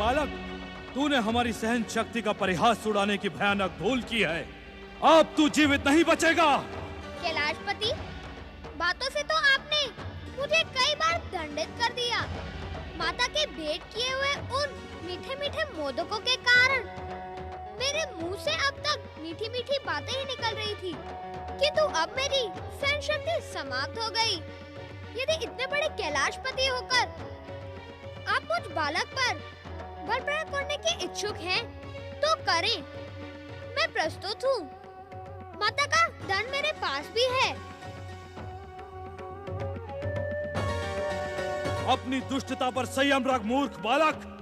बालक, तूने हमारी सहन शक्ति का परिहास उड़ाने की भयानक भूल की है। अब तू जीवित नहीं बचेगा। कैलाशपति, बातों से तो आपने मुझे कई बार दंडित कर दिया। माता के भेंट किए हुए उन मीठे मीठे मोदकों के कारण मेरे मुंह से अब तक मीठी मीठी बातें ही निकल रही थी, किंतु अब मेरी सहन शक्ति समाप्त हो गई। यदि इतने बड़े कैलाशपति होकर आप मुझ बालक पर बल प्रयोग करने के इच्छुक हैं, तो करें। मैं प्रस्तुत हूँ। माता का दंड मेरे पास भी है। अपनी दुष्टता पर संयम रख मूर्ख बालक।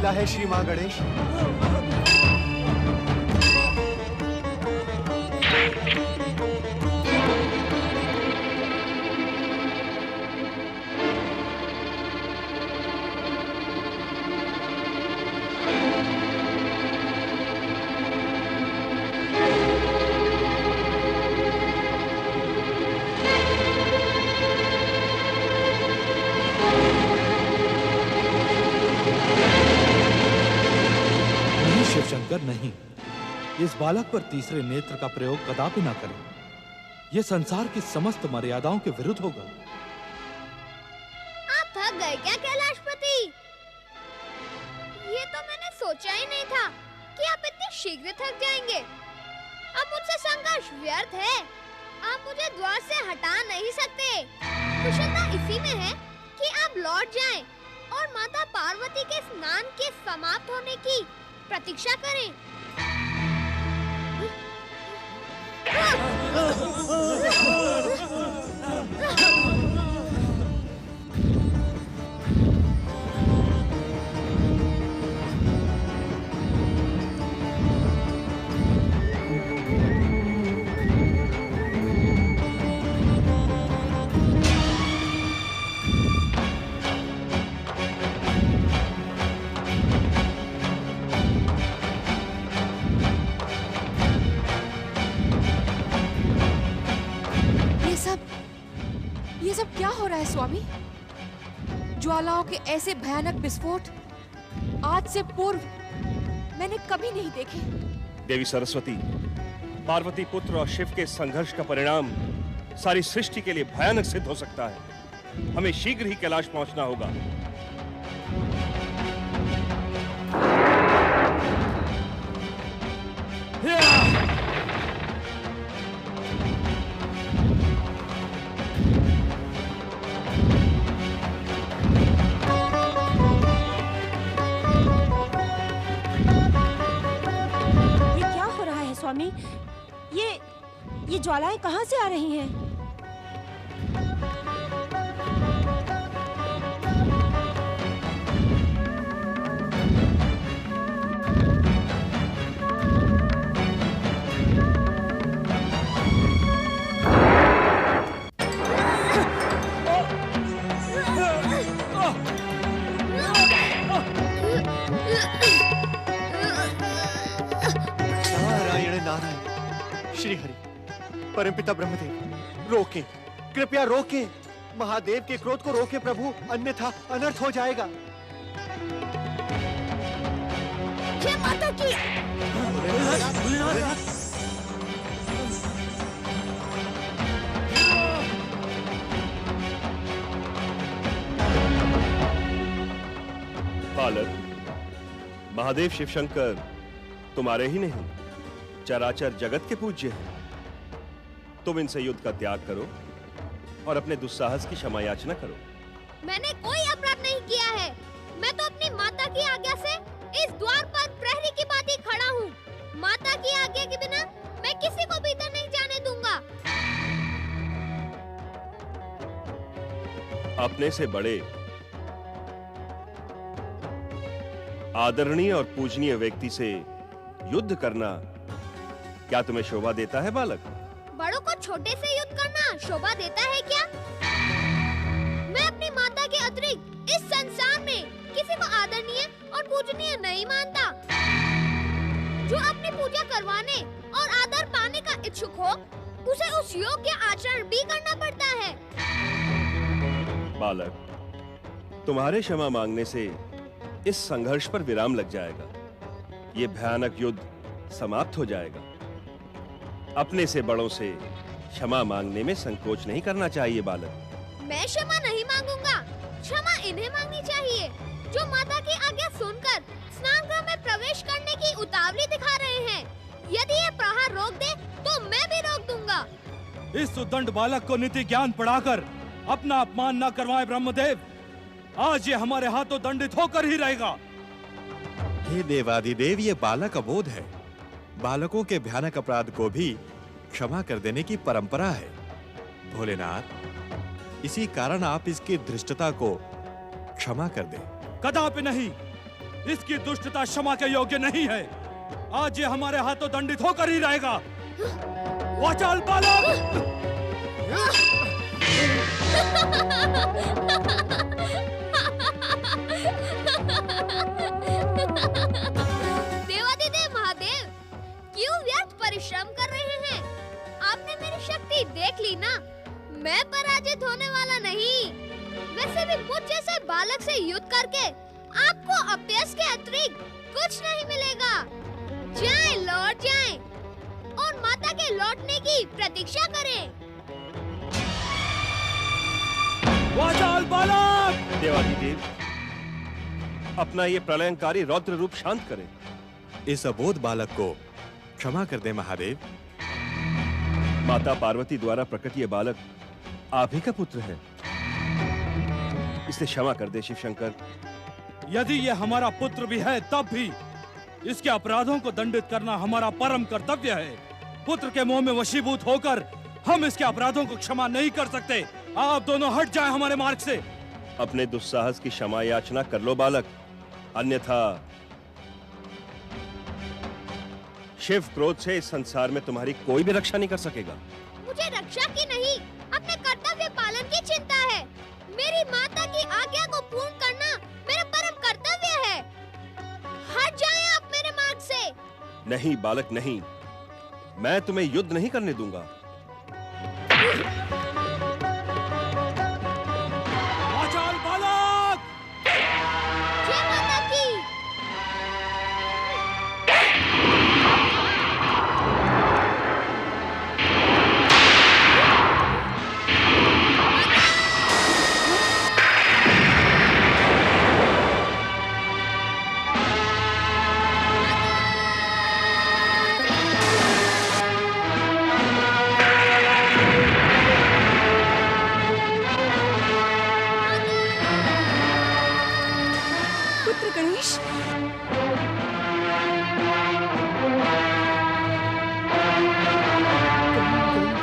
है श्री मां गणेश। शंकर नहीं, इस बालक पर तीसरे नेत्र का प्रयोग कदापि ना करें। यह संसार की समस्त मर्यादाओं के विरुद्ध होगा। आप थक गए क्या कैलाशपति? ये तो मैंने सोचा ही नहीं था कि आप इतने शीघ्र थक जाएंगे। अब मुझसे संघर्ष व्यर्थ है। आप मुझे द्वार से हटा नहीं सकते। कुशलता इसी में है कि आप लौट जाएं और माता पार्वती के स्नान के समाप्त होने की प्रतीक्षा करें। ये सब क्या हो रहा है स्वामी? ज्वालाओं के ऐसे भयानक विस्फोट आज से पूर्व मैंने कभी नहीं देखे। देवी सरस्वती, पार्वती पुत्र और शिव के संघर्ष का परिणाम सारी सृष्टि के लिए भयानक सिद्ध हो सकता है। हमें शीघ्र ही कैलाश पहुंचना होगा। स्वामी, ये ज्वालाएं कहाँ से आ रही हैं? श्री हरि, परमपिता ब्रह्मदेव, रोकें, कृपया रोकें। महादेव के क्रोध को रोकें प्रभु, अन्यथा अनर्थ हो जाएगा। जय माता की। बालक, महादेव शिव शंकर तुम्हारे ही नहीं, चराचर जगत के पूज्य हैं। तुम इनसे युद्ध का त्याग करो और अपने दुस्साहस की क्षमा याचना करो। मैंने कोई अपराध नहीं किया है। मैं तो अपनी माता की आज्ञा से इस द्वार पर प्रहरी की भांति खड़ा हूँ। माता की आज्ञा के बिना मैं किसी को भीतर नहीं जाने दूंगा। अपने से बड़े, आदरणीय और पूजनीय व्यक्ति से युद्ध करना क्या तुम्हें शोभा देता है बालक? बड़ों को छोटे से युद्ध करना शोभा देता है क्या? मैं अपनी माता के अतिरिक्त इस संसार में किसी को आदरणीय और पूजनीय नहीं मानता। जो अपनी पूजा करवाने और आदर पाने का इच्छुक हो, उसे उस योग्य आचरण भी करना पड़ता है। बालक, तुम्हारे क्षमा मांगने से इस संघर्ष पर विराम लग जाएगा। ये भयानक युद्ध समाप्त हो जाएगा। अपने से बड़ों से क्षमा मांगने में संकोच नहीं करना चाहिए बालक। मैं क्षमा नहीं मांगूंगा। क्षमा इन्हें मांगनी चाहिए, जो माता की आज्ञा सुनकर स्नानगृह में प्रवेश करने की उतावली दिखा रहे हैं। यदि ये प्रहार रोक दे, तो मैं भी रोक दूंगा। इस उद्दंड बालक को नीति ज्ञान पढ़ाकर अपना अपमान न करवाएं ब्रह्मदेव। आज ये हमारे हाथों दंडित होकर ही रहेगा। हे देवाधिदेव, ये बालक अबोध है। बालकों के भयानक अपराध को भी क्षमा कर देने की परंपरा है। भोलेनाथ, इसी कारण आप इसकी धृष्टता को क्षमा कर दें। कदापि नहीं। इसकी दुष्टता क्षमा के योग्य नहीं है। आज ये हमारे हाथों दंडित होकर ही रहेगा। वाचाल बालक! देवाधिदेव महादेव, क्यों व्यर्थ परिश्रम कर रहे हैं? आपने मेरी शक्ति देख ली ना। मैं पराजित होने वाला नहीं। वैसे भी मुझ जैसे बालक से युद्ध करके आपको अभ्यास के अतिरिक्त कुछ नहीं मिलेगा। जाएं, लौट जाएं और माता के लौटने की प्रतीक्षा करें। वाचाल बालक! देवाधिदेव, अपना ये प्रलयंकारी रौद्र रूप शांत करें। इस अबोध बालक को क्षमा कर दे महादेव। माता पार्वती द्वारा प्रकट ये बालक आप ही का पुत्र है। इसे क्षमा कर दे शिव शंकर। यदि ये हमारा पुत्र भी है, तब भी इसके अपराधों को दंडित करना हमारा परम कर्तव्य है। पुत्र के मोह में वशीभूत होकर हम इसके अपराधों को क्षमा नहीं कर सकते। आप दोनों हट जाएं हमारे मार्ग से। अपने दुस्साहस की क्षमा याचना कर लो बालक, अन्यथा शिव क्रोध से इस संसार में तुम्हारी कोई भी रक्षा नहीं कर सकेगा। मुझे रक्षा की नहीं, अपने कर्तव्य पालन की चिंता है। मेरी माता की आज्ञा को पूर्ण करना मेरा परम कर्तव्य है। हट जाएं आप मेरे मार्ग से। नहीं बालक नहीं, मैं तुम्हें युद्ध नहीं करने दूंगा। वाचाल बालक! जय माता की। पुत्र गणेश,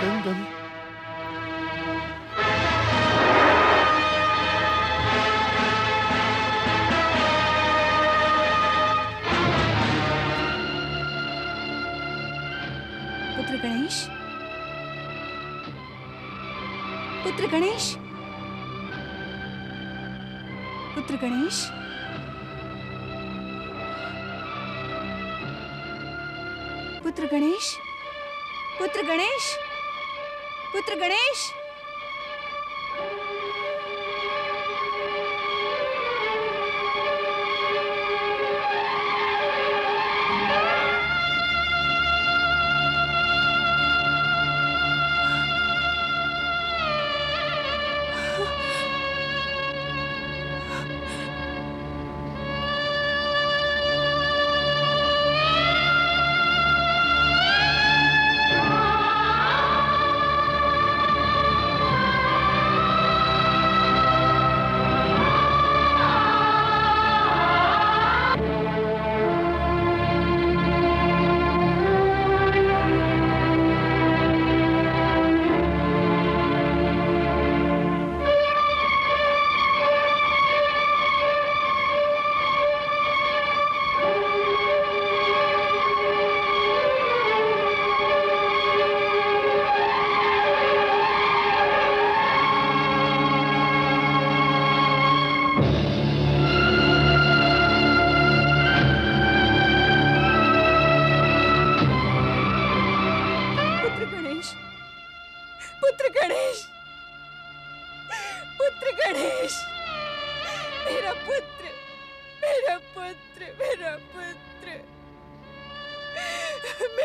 गण गण पुत्र गणेश, पुत्र गणेश, पुत्र गणेश, पुत्र गणेश, पुत्र गणेश, पुत्र गणेश।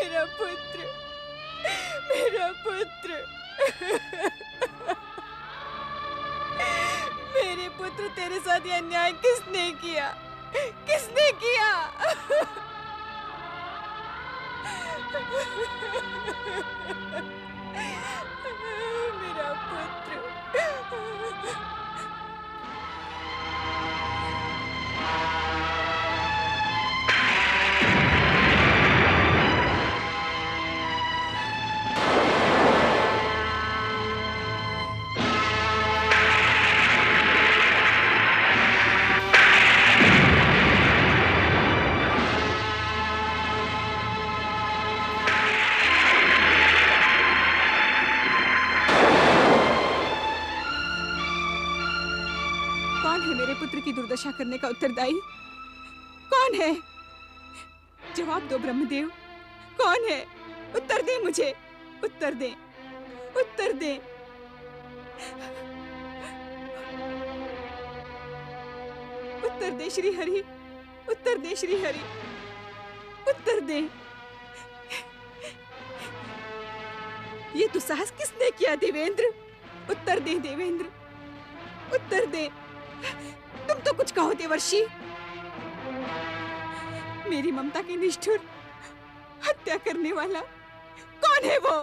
मेरा पुत्र, मेरा पुत्र। मेरे पुत्र, तेरे साथ ये अन्याय किसने किया? किसने किया? मेरा पुत्र। कौन है मेरे पुत्र की दुर्दशा करने का उत्तरदायी? कौन है? जवाब दो ब्रह्मदेव, कौन है? उत्तर दे मुझे, उत्तर दे, उत्तर दे। उत्तर दे श्री हरि, उत्तर दे श्री हरि, उत्तर दे। ये दुस्साहस किसने किया देवेंद्र? उत्तर दे देवेंद्र, उत्तर दे। तुम तो कुछ कहो देवर्षि। मेरी ममता की निष्ठुर हत्या करने वाला कौन है? वो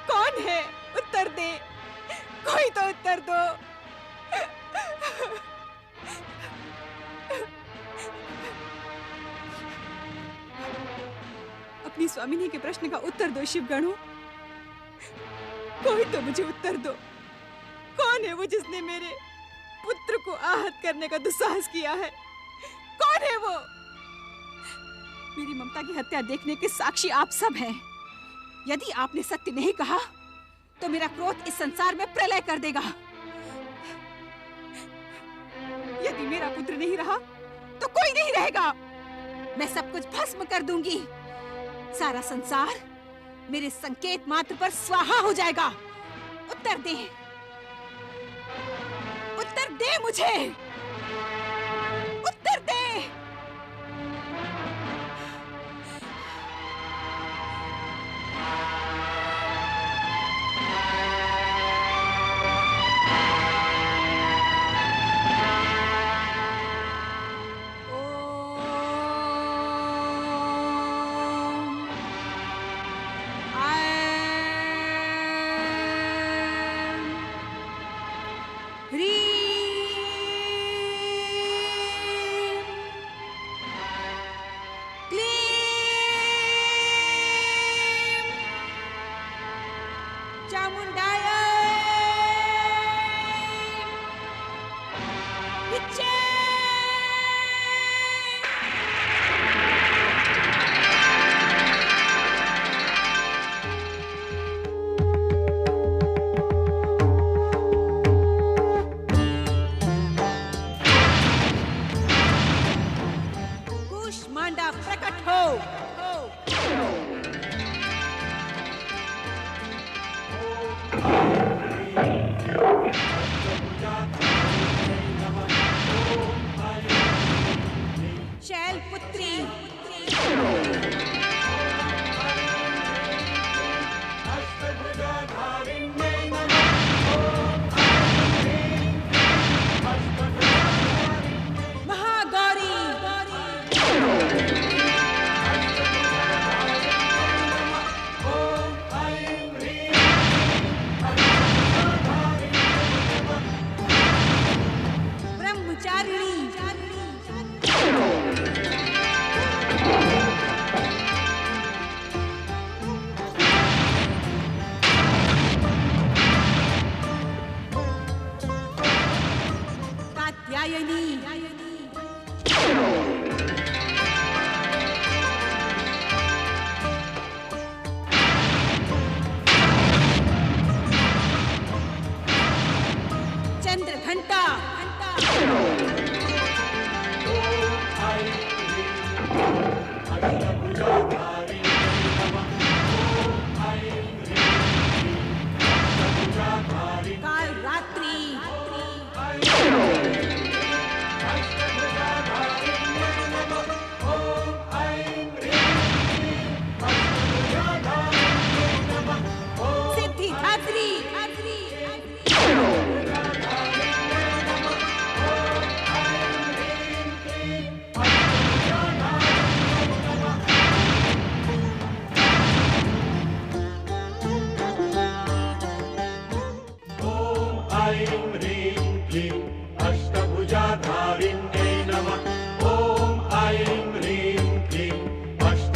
कौन है? उत्तर दे, कोई तो उत्तर दो। अपनी स्वामिनी के प्रश्न का उत्तर दो शिवगणों, कोई तो मुझे उत्तर दो। कौन है वो जिसने मेरे पुत्र को आहत करने का दुस्साहस किया है? कौन है वो? मेरी ममता की हत्या देखने के साक्षी आप सब हैं। यदि आपने सत्य नहीं कहा तो मेरा क्रोध इस संसार में प्रलय कर देगा। यदि मेरा पुत्र नहीं रहा तो कोई नहीं रहेगा। मैं सब कुछ भस्म कर दूंगी। सारा संसार मेरे संकेत मात्र पर स्वाहा हो जाएगा। उत्तर दे, उत्तर दे मुझे, उत्तर दे।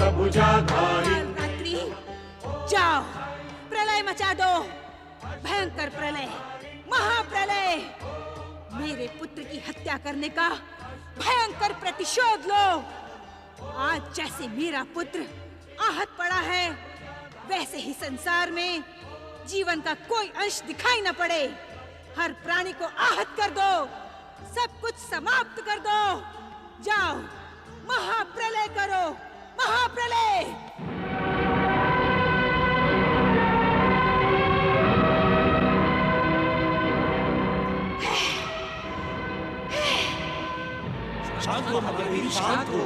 काल रात्रि जाओ, प्रलय मचा दो, भयंकर प्रलय, महाप्रलय। मेरे पुत्र की हत्या करने का भयंकर प्रतिशोध लो। आज जैसे मेरा पुत्र आहत पड़ा है, वैसे ही संसार में जीवन का कोई अंश दिखाई न पड़े। हर प्राणी को आहत कर दो, सब कुछ समाप्त कर दो। जाओ, महाप्रलय करो, महाप्रलय। शांत हो महादेवी, शांत हो,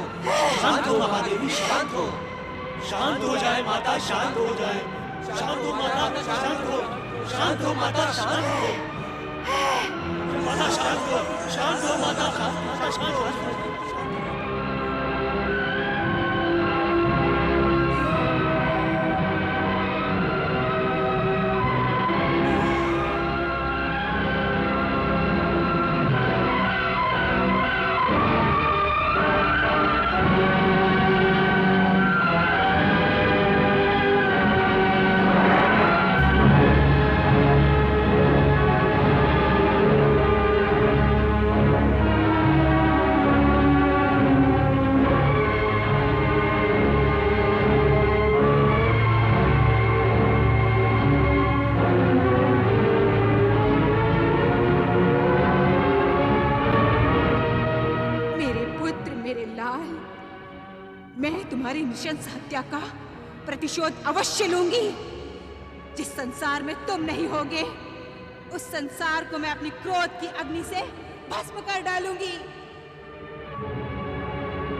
शांत हो महादेवी, शांत हो, शांत हो जाए माता, शांत हो जाए, शांत हो माता, शांत हो, शांत हो माता, शांत हो, माता शांत हो, शांत हो माता, शांत हो। नृशंस हत्या का प्रतिशोध अवश्य लूंगी। जिस संसार में तुम नहीं होगे, उस संसार को मैं अपनी क्रोध की अग्नि से भस्म कर डालूंगी।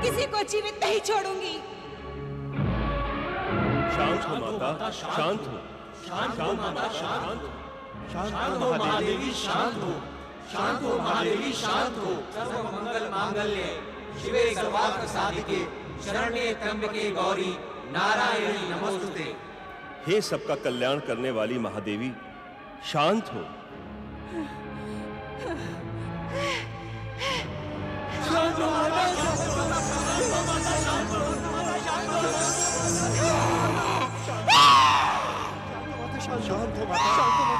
किसी को जीवित नहीं छोड़ूंगी। शांत हो माता, शांत हो, शांत हो माता, शांत हो, शांत हो महादेवी, शांत हो, शांत हो महादेवी, शांत हो। सर्व मंगल मांगल्ये शिवे सर्वार्थ साधिके शरण्ये त्र्यंबके गौरी नारायणी नमोस्तुते। हे सबका कल्याण करने वाली महादेवी, शांत हो। शांत हो माता, शांत हो, शांत हो माता, शांत हो माता,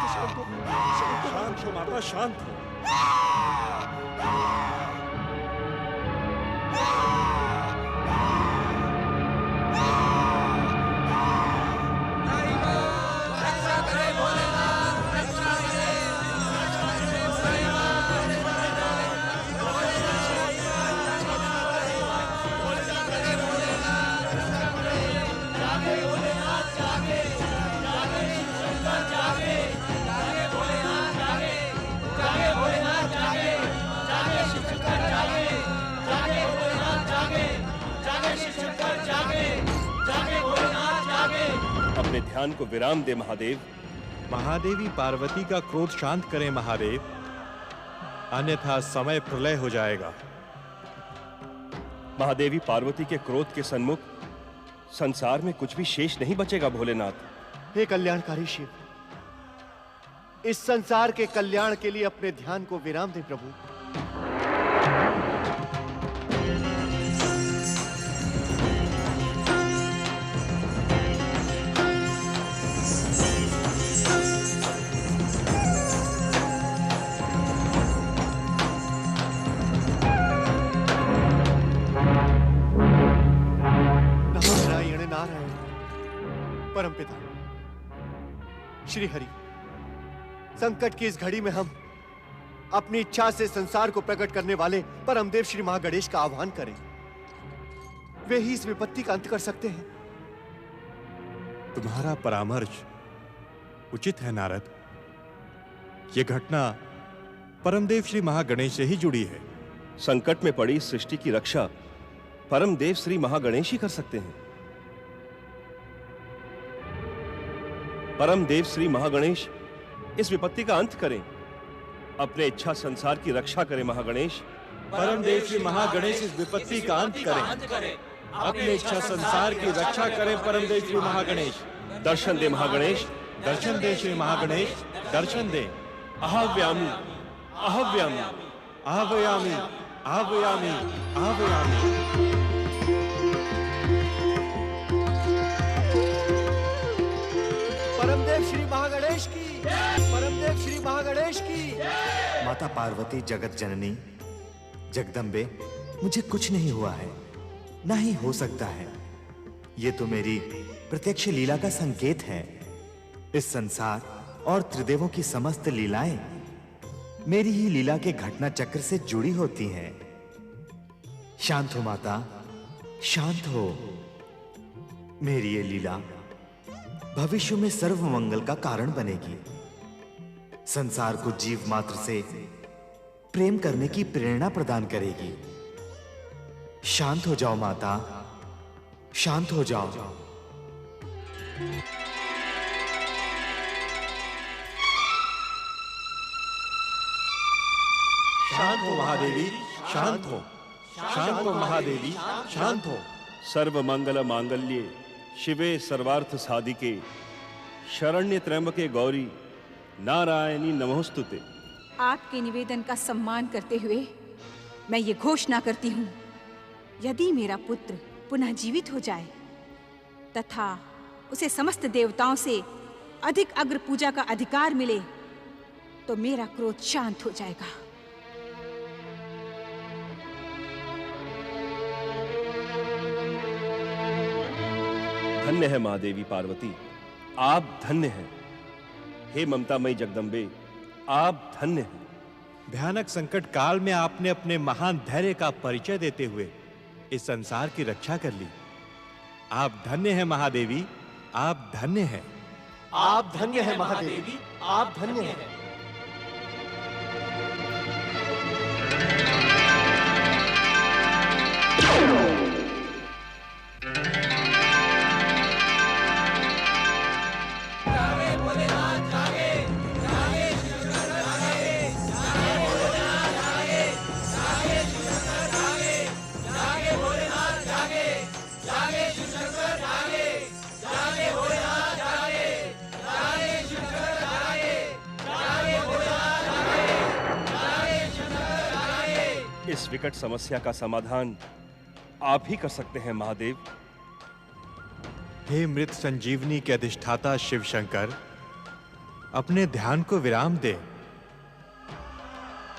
शांत हो, शांत हो माता, शांत हो। अपने ध्यान को विराम दे महादेव। महादेवी पार्वती का क्रोध शांत करें महादेव, अन्यथा समय प्रलय हो जाएगा। महादेवी पार्वती के क्रोध के सन्मुख संसार में कुछ भी शेष नहीं बचेगा भोलेनाथ। हे कल्याणकारी शिव, इस संसार के कल्याण के लिए अपने ध्यान को विराम दे प्रभु। परमपिता श्री हरि, संकट की इस घड़ी में हम अपनी इच्छा से संसार को प्रकट करने वाले परमदेव श्री महागणेश का आह्वान करें। वे ही इस विपत्ति का अंत कर सकते हैं। तुम्हारा परामर्श उचित है नारद। यह घटना परमदेव श्री महागणेश से ही जुड़ी है। संकट में पड़ी सृष्टि की रक्षा परमदेव श्री महागणेश ही कर सकते हैं। परम देव श्री महागणेश इस विपत्ति का अंत करें, अपने इच्छा संसार की रक्षा करें महागणेश। परम देव श्री महागणेश इस विपत्ति का अंत करें, अपने इच्छा संसार की रक्षा करें। परम देव श्री महागणेश दर्शन दे महागणेश, दर्शन दे श्री महागणेश, दर्शन दे। आह्वयामि, आह्वयामि, आह्वयामि, आह्वयामि, आह्वयामि। महागणेश की। माता पार्वती जगत जननी जगदम्बे, मुझे कुछ नहीं हुआ है, ना ही हो सकता है। ये तो मेरी प्रत्यक्ष लीला का संकेत है। इस संसार और त्रिदेवों की समस्त लीलाएं मेरी ही लीला के घटना चक्र से जुड़ी होती हैं। शांत हो माता, शांत हो। मेरी ये लीला भविष्य में सर्व मंगल का कारण बनेगी। संसार को जीव मात्र से प्रेम करने की प्रेरणा प्रदान करेगी। शांत हो जाओ माता, शांत हो जाओ। शांत हो महादेवी, शांत हो। शांत हो महादेवी, शांत हो। सर्व मंगल मांगल्ये शिवे सर्वार्थ साधिके शरण्य त्र्यंबके गौरी नारायणी नमोस्तुते। आपके निवेदन का सम्मान करते हुए मैं ये घोषणा करती हूँ, यदि मेरा पुत्र पुनः जीवित हो जाए तथा उसे समस्त देवताओं से अधिक अग्र पूजा का अधिकार मिले तो मेरा क्रोध शांत हो जाएगा। धन्य है महादेवी पार्वती, आप धन्य हैं। हे ममतामयी जगदम्बे, आप धन्य हैं। भयानक संकट काल में आपने अपने महान धैर्य का परिचय देते हुए इस संसार की रक्षा कर ली। आप धन्य हैं महादेवी, आप धन्य हैं। आप धन्य है महादेवी, आप धन्य हैं। इस विकट समस्या का समाधान आप ही कर सकते हैं महादेव। हे मृत संजीवनी के अधिष्ठाता शिव शंकर, अपने ध्यान को विराम दे।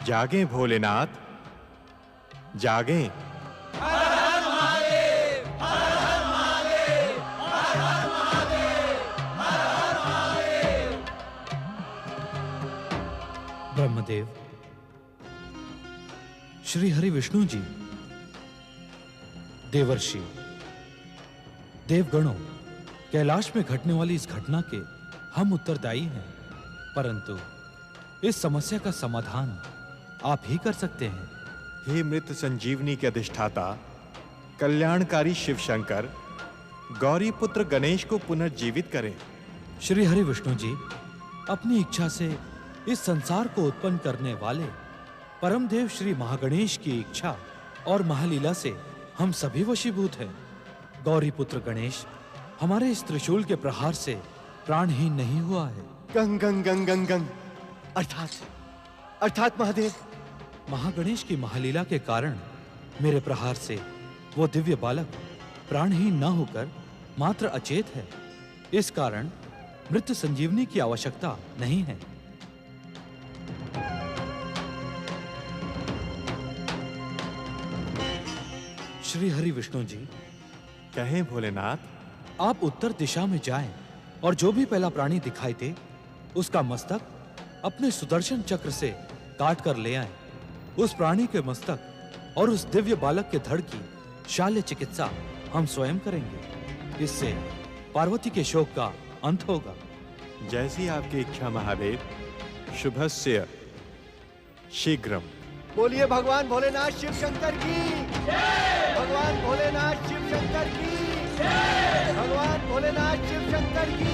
जागें भोलेनाथ, जागें। ब्रह्मदेव, श्री हरि विष्णु जी, देवर्षि, देवगणों, कैलाश में घटने वाली इस घटना के हम उत्तरदायी हैं, परंतु इस समस्या का समाधान आप ही कर सकते हैं। हे मृत संजीवनी के अधिष्ठाता कल्याणकारी शिव शंकर, गौरी पुत्र गणेश को पुनर्जीवित करें। श्री हरि विष्णु जी, अपनी इच्छा से इस संसार को उत्पन्न करने वाले परमदेव श्री महागणेश की इच्छा और महालीला से हम सभी वशीभूत हैं। गौरी पुत्र गणेश हमारे इस त्रिशूल के प्रहार से प्राणहीन नहीं हुआ है। गंग गंग गंग गंग गंग अर्थात महादेव, महागणेश की महालीला के कारण मेरे प्रहार से वो दिव्य बालक प्राणहीन न होकर मात्र अचेत है। इस कारण मृत संजीवनी की आवश्यकता नहीं है। श्री हरि विष्णु जी, कहें भोलेनाथ। आप उत्तर दिशा में जाएं और जो भी पहला प्राणी दिखाई दे उसका मस्तक अपने सुदर्शन चक्र से काट कर ले आएं। उस प्राणी के मस्तक और उस दिव्य बालक के धड़ की शाल्य चिकित्सा हम स्वयं करेंगे। इससे पार्वती के शोक का अंत होगा। जैसी आपकी इच्छा महादेव। शुभस्य शीघ्रम। बोलिए भगवान भोलेनाथ शिव शंकर की। भगवान भोलेनाथ शिव शंकर की। भगवान भोलेनाथ शिव शंकर की।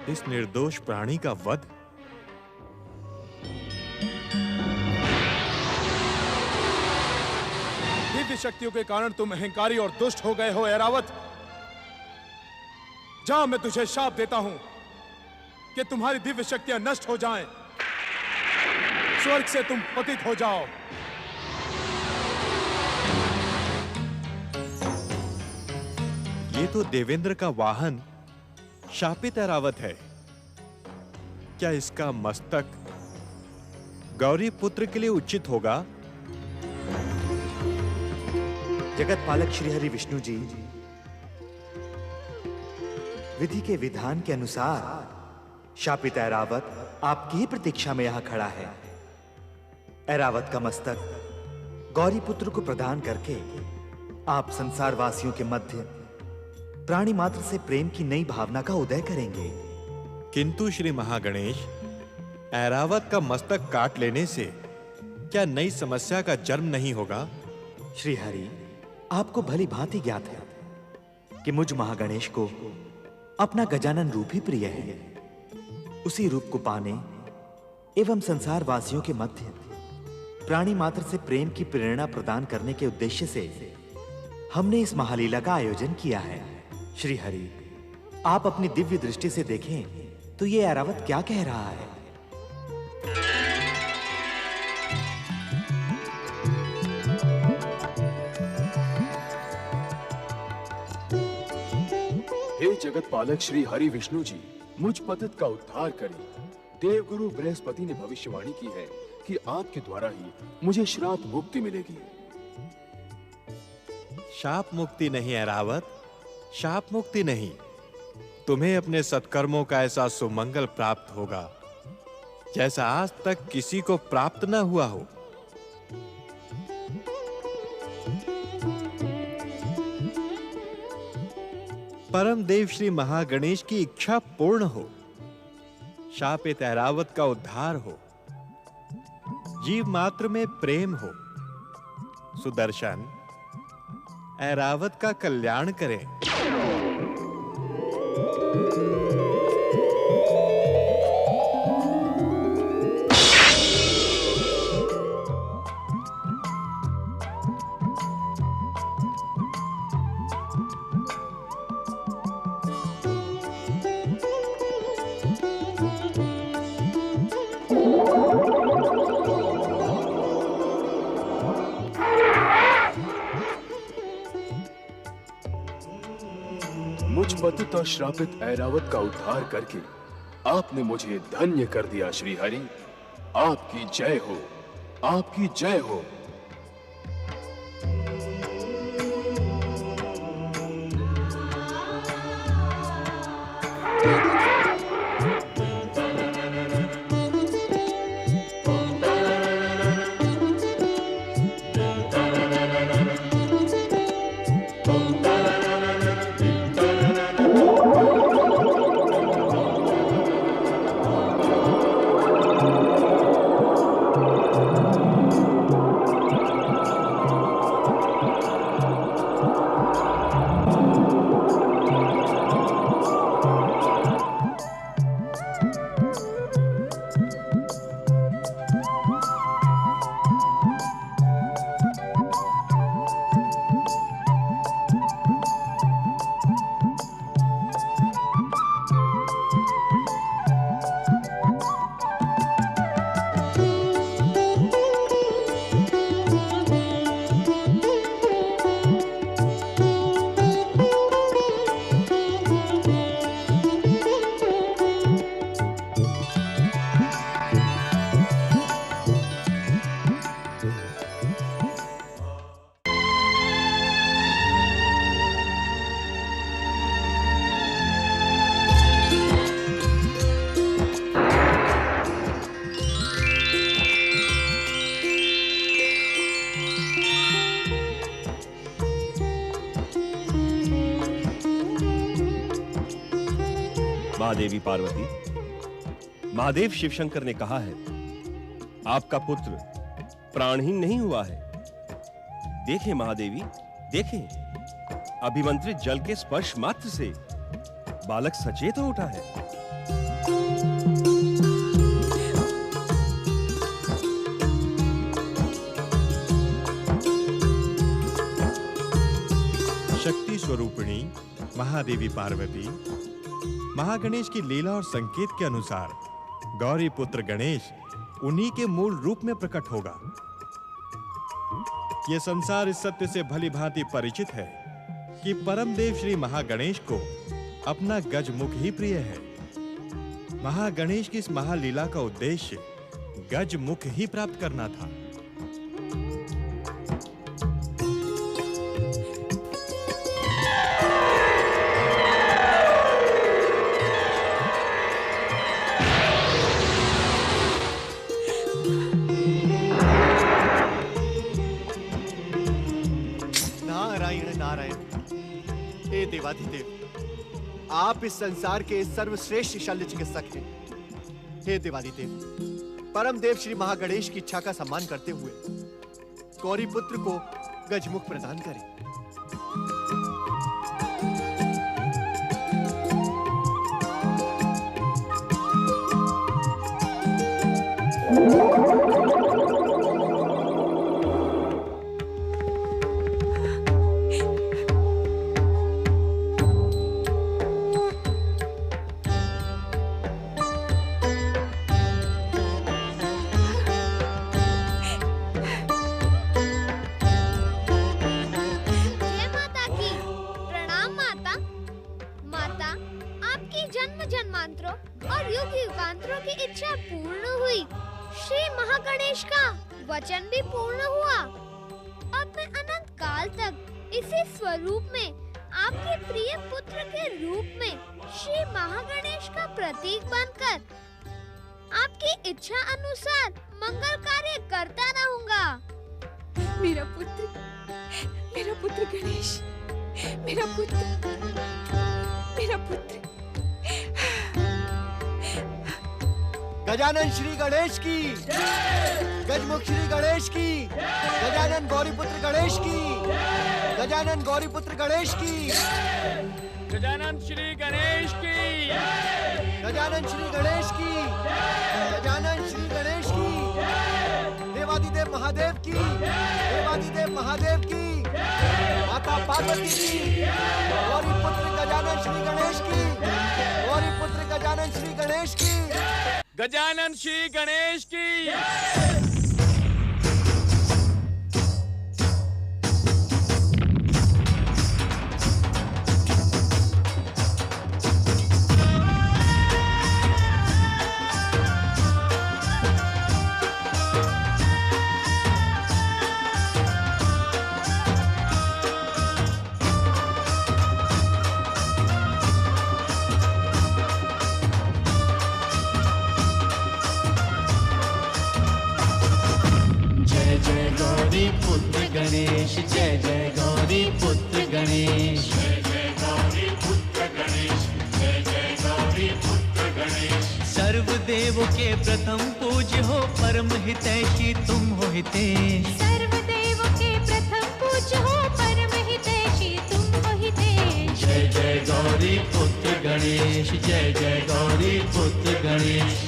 इस निर्दोष प्राणी का वध? दिव्य शक्तियों के कारण तुम अहंकारी और दुष्ट हो गए हो ऐरावत। जा, मैं तुझे शाप देता हूं कि तुम्हारी दिव्य शक्तियां नष्ट हो जाएं, स्वर्ग से तुम पतित हो जाओ। ये तो देवेंद्र का वाहन शापित ऐरावत है। क्या इसका मस्तक गौरी पुत्र के लिए उचित होगा? जगत पालक श्री हरि विष्णु जी, विधि के विधान के अनुसार शापित ऐरावत आपकी ही प्रतीक्षा में यहां खड़ा है। ऐरावत का मस्तक गौरी पुत्र को प्रदान करके आप संसार वासियों के मध्य प्राणी मात्र से प्रेम की नई भावना का उदय करेंगे। किंतु श्री महागणेश, ऐरावत का मस्तक काट लेने से क्या नई समस्या का जन्म नहीं होगा? श्री हरि, आपको भली भांति ज्ञात है कि मुझ महागणेश को अपना गजानन रूप ही प्रिय है। उसी रूप को पाने एवं संसार वासियों के मध्य प्राणी मात्र से प्रेम की प्रेरणा प्रदान करने के उद्देश्य से हमने इस महालीला का आयोजन किया है। श्री हरि, आप अपनी दिव्य दृष्टि से देखें तो ये ऐरावत क्या कह रहा है। हे जगत पालक श्री हरि विष्णु जी, मुझ पतित का उद्धार करें। देवगुरु बृहस्पति ने भविष्यवाणी की है कि आपके द्वारा ही मुझे श्राप मुक्ति मिलेगी। शाप मुक्ति नहीं ऐरावत, शाप मुक्ति नहीं। तुम्हें अपने सत्कर्मों का ऐसा सुमंगल प्राप्त होगा जैसा आज तक किसी को प्राप्त न हुआ हो। परम देव श्री महागणेश की इच्छा पूर्ण हो, शापित ऐरावत का उद्धार हो, जीव मात्र में प्रेम हो। सुदर्शन, ऐरावत का कल्याण करें। मुझ पतित और श्रापित ऐरावत का उद्धार करके आपने मुझे धन्य कर दिया। श्री हरि, आपकी जय हो, आपकी जय हो। महादेवी पार्वती, महादेव शिवशंकर ने कहा है आपका पुत्र प्राणहीन नहीं हुआ है। देखें महादेवी, देखें, अभिमंत्रित जल के स्पर्श मात्र से बालक सचेत हो उठा है। स्वरूपिणी महादेवी पार्वती महागणेश की लीला और संकेत के अनुसार गौरी पुत्र गणेश उन्हीं के मूल रूप में प्रकट होगा। यह संसार इस सत्य से भली भांति परिचित है कि परम देव श्री महागणेश को अपना गजमुख ही प्रिय है। महागणेश की इस महालीला का उद्देश्य गजमुख ही प्राप्त करना था। हे देवाधिदेव, आप इस संसार के सर्वश्रेष्ठ शल्य चिकित्सक हैं। हे देवाधिदेव, परम देव श्री महागणेश की इच्छा का सम्मान करते हुए गौरी पुत्र को गजमुख प्रदान करें। वचन भी पूर्ण हुआ। अब मैं अनंत काल तक इसी स्वरूप में आपके प्रिय पुत्र के रूप में श्री महागणेश का प्रतीक बनकर आपकी इच्छा अनुसार मंगल कार्य करता रहूंगा। मेरा पुत्र गणेश, मेरा पुत्र। गजानन श्री गणेश की, गजमुख श्री गणेश की, गजानन गौरी पुत्र गणेश की, गजानन गौरी पुत्र गणेश की, गजानन श्री गणेश की, गजानन श्री गणेश की, गजानन श्री गणेश की, देवादिदेव महादेव की, देवादिदेव महादेव की, माता पार्वती की, गौरी पुत्र गजानन श्री गणेश की, गौरी पुत्र गजानन श्री गणेश की, गजानन श्री गणेश की। गणेश जय जय गौरी पुत्र गणेश, जय जय गौरी पुत्र गणेश, जय जय गौरी पुत्र गणेश। सर्वदेवों के प्रथम पूज्य हो, परम हितैषी तुम हो हितेश। सर्वदेवों के प्रथम पूज्य हो, परम हितैषी तुम हो हितेश। जय जय गौरी पुत्र गणेश, जय जय गौरी पुत्र गणेश।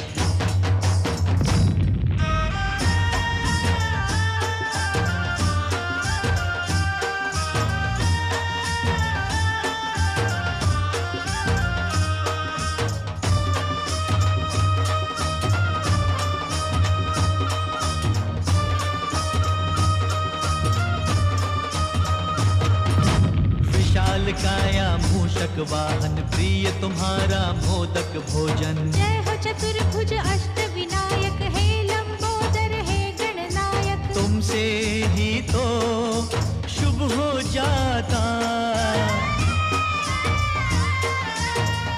काया मूषक वाहन, प्रिय तुम्हारा मोदक भोजन। जय हो चतुर्भुज अष्ट विनायक, हे लंबोदर हे गणनायक। तुमसे ही तो शुभ हो जाता,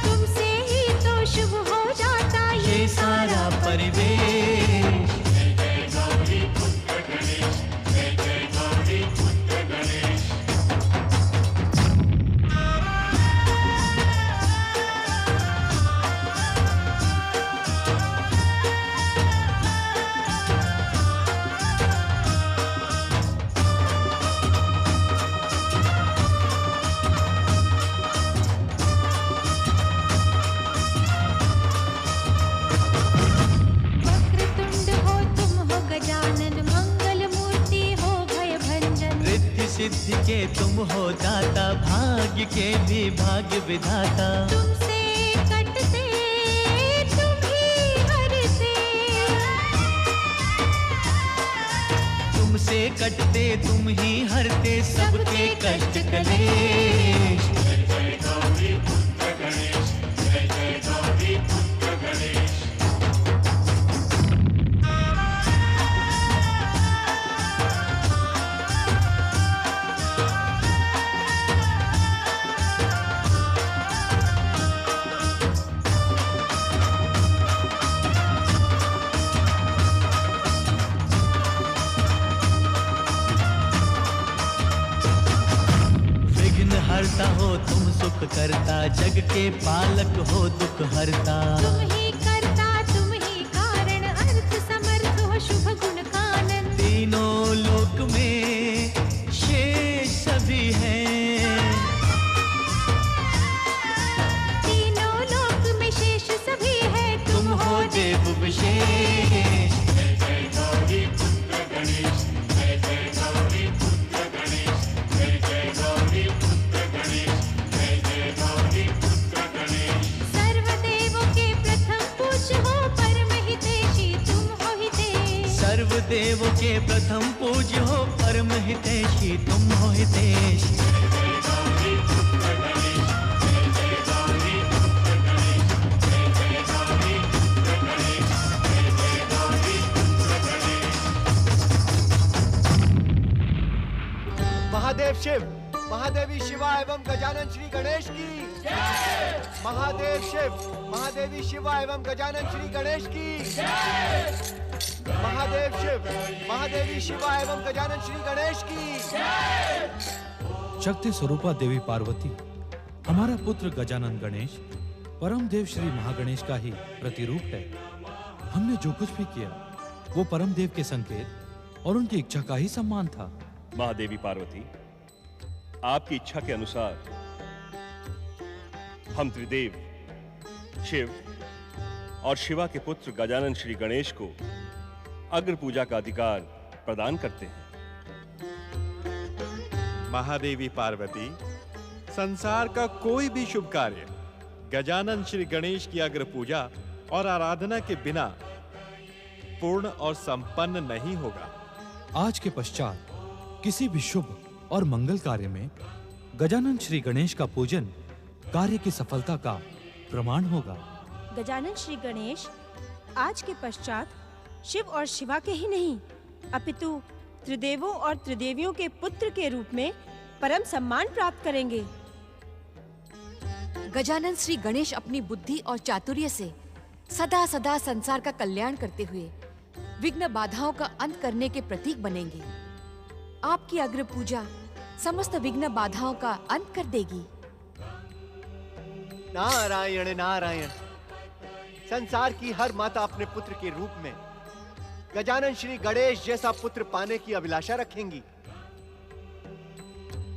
तुमसे ही तो शुभ हो जाता ये सारा परिवेश। जय जय गौरी पुत्र गणेश, जय जय गौरी पुत्र गणेश। सिद्धि के तुम हो दाता, भाग्य के भी भाग्य विधाता। तुमसे कटते तुम ही हरते, तुमसे कटते तुम ही हरते सबके कष्ट कलेश। जय जय गौरी पुत्र गणेश, जय जय गौरी पुत्र गणेश। हरता हो तुम सुख करता, जग के पालक हो दुख हरता। तुम ही करता तुम ही कारण, अर्थ समर्थ हो शुभ गुण कानन। तीनों लोक में शेष सभी हैं, तीनों लोक में शेष सभी है, तुम हो देव विशेष। जय जय गौरी पुत्र गणेश, जय जय गौरी पुत्र गणेश, जय जय गौरी पुत्र गणेश, जय जय गौरी पुत्र गणेश। सर्वदेवों के प्रथम पूज्य हो परम हितैषी तुम हो हितेश। सर्वदेवों के प्रथम पूज्य हो परम हितैषी तुम हो हितेश। जय जय गौरी पुत्र गणेश, जय जय गौरी पुत्र गणेश, जय जय गौरी पुत्र गणेश, जय जय गौरी पुत्र गणेश। महादेव शिव, महादेवी शिवा एवं गजानन श्री गणेश की जय। महादेव शिव, महादेवी शिवा एवं गजानन श्री गणेश की जय। महादेव शिव, महादेवी शिवा एवं गजानन श्री गणेश की जय। शक्ति स्वरूपा देवी पार्वती, हमारा पुत्र गजानन गणेश परम देव श्री महागणेश का ही प्रतिरूप है। हमने जो कुछ भी किया वो परम देव के संकेत और उनकी इच्छा का ही सम्मान था। महादेवी पार्वती, आपकी इच्छा के अनुसार हम त्रिदेव शिव और शिवा के पुत्र गजानन श्री गणेश को अग्र पूजा का अधिकार प्रदान करते हैं। महादेवी पार्वती, संसार का कोई भी शुभ कार्य गजानन श्री गणेश की अग्र पूजा और आराधना के बिना पूर्ण और संपन्न नहीं होगा। आज के पश्चात किसी भी शुभ और मंगल कार्य में गजानन श्री गणेश का पूजन कार्य की सफलता का प्रमाण होगा। गजानन श्री गणेश आज के पश्चात शिव और शिवा के ही नहीं अपितु त्रिदेवों और त्रिदेवियों के पुत्र के रूप में परम सम्मान प्राप्त करेंगे। गजानन श्री गणेश अपनी बुद्धि और चातुर्य से सदा सदा संसार का कल्याण करते हुए विघ्न बाधाओं का अंत करने के प्रतीक बनेंगे। आपकी अग्र पूजा समस्त विघ्न बाधाओं का अंत कर देगी। नारायण नारायण। संसार की हर माता अपने पुत्र के रूप में गजानन श्री गणेश जैसा पुत्र पाने की अभिलाषा रखेंगी।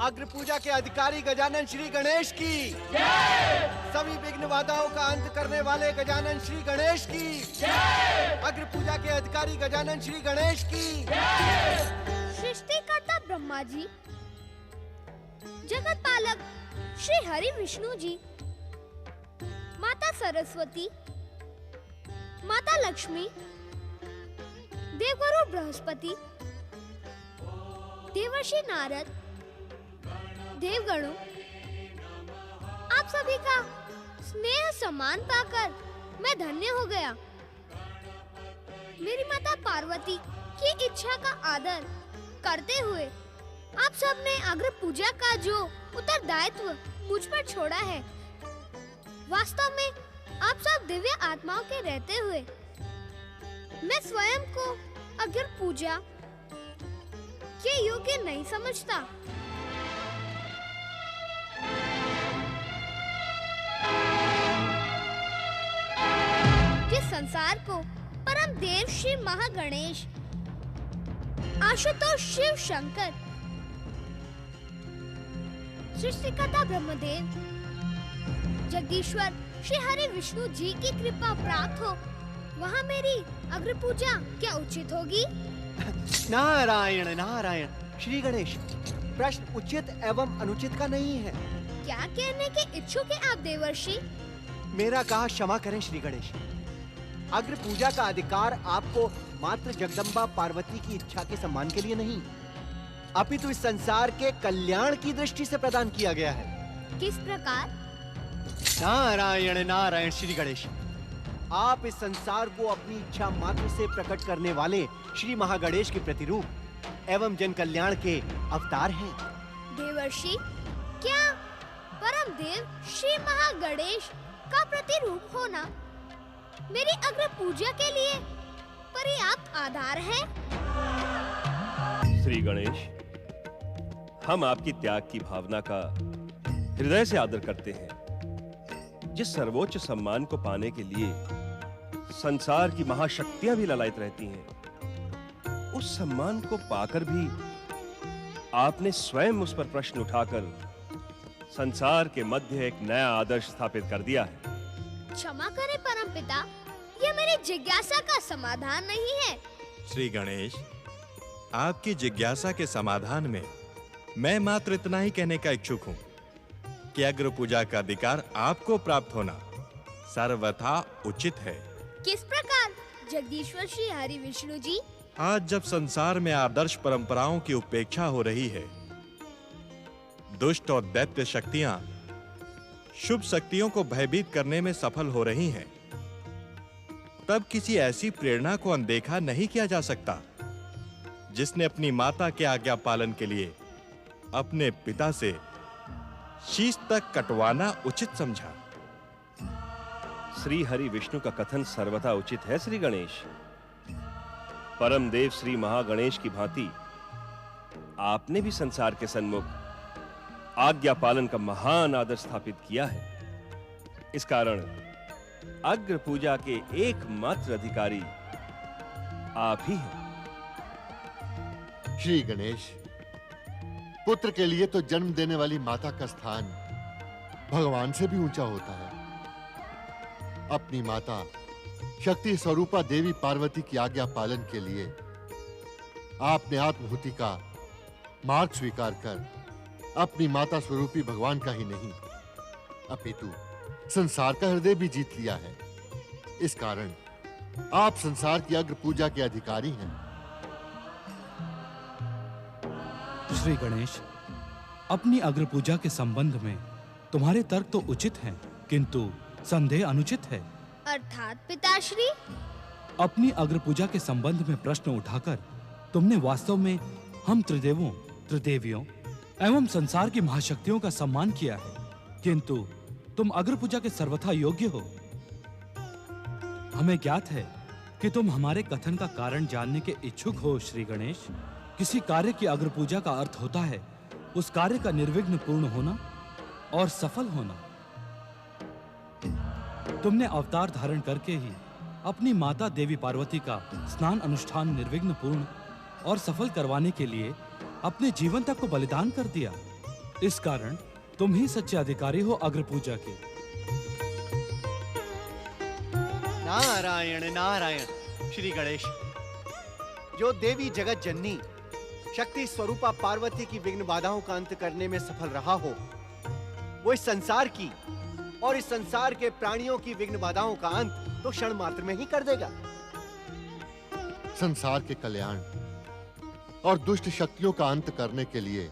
अग्र पूजा के अधिकारी गजानन श्री गणेश की जय। सभी विघ्न बाधाओं का अंत करने वाले गजानन श्री गणेश की जय। अग्र पूजा के अधिकारी गजानन श्री गणेश की जय। सृष्टिकर्ता ब्रह्मा जी, जगत पालक श्री हरि विष्णु जी, माता सरस्वती, माता लक्ष्मी, देवगुरु बृहस्पति, देवर्षि नारद, देवगणों, आप सभी का स्नेह सम्मान पाकर मैं धन्य हो गया। मेरी माता पार्वती की इच्छा का आदर करते हुए आप सब ने अग्र पूजा का जो उत्तरदायित्व मुझ पर छोड़ा है, वास्तव में आप सब दिव्य आत्माओं के रहते हुए मैं स्वयं को अग्र पूजा के योग्य नहीं समझता। जिस संसार को परम देव श्री महागणेश, आशुतोष शिव शंकर, सृष्टिकर्ता ब्रह्मदेव, जगदीश्वर श्री हरि विष्णु जी की कृपा प्राप्त हो, वहाँ मेरी अग्र पूजा क्या उचित होगी? नारायण नारायण। श्री गणेश, प्रश्न उचित एवं अनुचित का नहीं है, क्या कहने के इच्छुक हैं आप देवर्षि? मेरा कहा क्षमा करें श्री गणेश। अग्र पूजा का अधिकार आपको मात्र जगदम्बा पार्वती की इच्छा के सम्मान के लिए नहीं, अपितु इस संसार के कल्याण की दृष्टि से प्रदान किया गया है। किस प्रकार? नारायण नारायण श्री गणेश, आप इस संसार को अपनी इच्छा मात्र से प्रकट करने वाले श्री महागणेश के प्रतिरूप एवं जन कल्याण के अवतार हैं। देवर्षि, क्या परम देव श्री महागणेश का प्रतिरूप होना मेरी अग्र पूजा के लिए पर्याप्त आधार है? श्री गणेश, हम आपकी त्याग की भावना का हृदय से आदर करते हैं। जिस सर्वोच्च सम्मान को पाने के लिए संसार की महाशक्तियां भी ललायत रहती हैं, उस सम्मान को पाकर भी आपने स्वयं उस पर प्रश्न उठाकर संसार के मध्य एक नया आदर्श स्थापित कर दिया है। क्षमा करें परमपिता, यह मेरी जिज्ञासा का समाधान नहीं है। श्री गणेश, आपकी जिज्ञासा के समाधान में मैं मात्र इतना ही कहने का इच्छुक हूं कि अग्र पूजा का अधिकार आपको प्राप्त होना सर्वथा उचित है। किस प्रकार जगदीश्वर श्री हरि विष्णु जी? आज जब संसार में आदर्श परंपराओं की उपेक्षा हो रही है, दुष्ट और दैत्य शक्तियां शुभ शक्तियों को भयभीत करने में सफल हो रही हैं, तब किसी ऐसी प्रेरणा को अनदेखा नहीं किया जा सकता जिसने अपनी माता के आज्ञा पालन के लिए अपने पिता से शीश तक कटवाना उचित समझा। श्री हरि विष्णु का कथन सर्वथा उचित है। श्री गणेश, परम देव श्री महागणेश की भांति आपने भी संसार के सन्मुख आज्ञा पालन का महान आदर स्थापित किया है। इस कारण अग्र पूजा के एकमात्र अधिकारी आप ही हैं। श्री गणेश, पुत्र के लिए तो जन्म देने वाली माता का स्थान भगवान से भी ऊंचा होता है। अपनी माता शक्ति स्वरूपा देवी पार्वती की आज्ञा पालन के लिए आपने आत्महुति का मार्ग स्वीकार कर अपनी माता स्वरूपी भगवान का ही नहीं, अपितु संसार का हृदय भी जीत लिया है। इस कारण आप संसार की अग्र पूजा के अधिकारी हैं। श्री गणेश, अपनी अग्र पूजा के संबंध में तुम्हारे तर्क तो उचित हैं, किंतु संदेह अनुचित है। अर्थात पिताश्री? अपनी अग्र पूजा के संबंध में प्रश्न उठाकर तुमने वास्तव में हम त्रिदेवों, त्रिदेवियों एवं संसार की महाशक्तियों का सम्मान किया है, किंतु तुम अग्र पूजा के सर्वथा योग्य हो। हमें ज्ञात है कि तुम हमारे कथन का कारण जानने के इच्छुक हो। श्री गणेश, किसी कार्य की अग्र पूजा का अर्थ होता है उस कार्य का निर्विघ्न पूर्ण होना और सफल होना। तुमने अवतार धारण करके ही अपनी माता देवी पार्वती का स्नान अनुष्ठान निर्विघ्न पूर्ण और सफल करवाने के लिए अपने जीवन तक को बलिदान कर दिया। इस कारण तुम ही सच्चे अधिकारी हो अग्र पूजा के। नारायण नारायण श्री गणेश, जो देवी जगत जननी शक्ति स्वरूपा पार्वती की विघ्न बाधाओं का अंत करने में सफल रहा हो, वो इस संसार की और इस संसार के प्राणियों की विघ्न बाधाओं का अंत तो क्षण मात्र में ही कर देगा। संसार के कल्याण और दुष्ट शक्तियों का अंत करने के लिए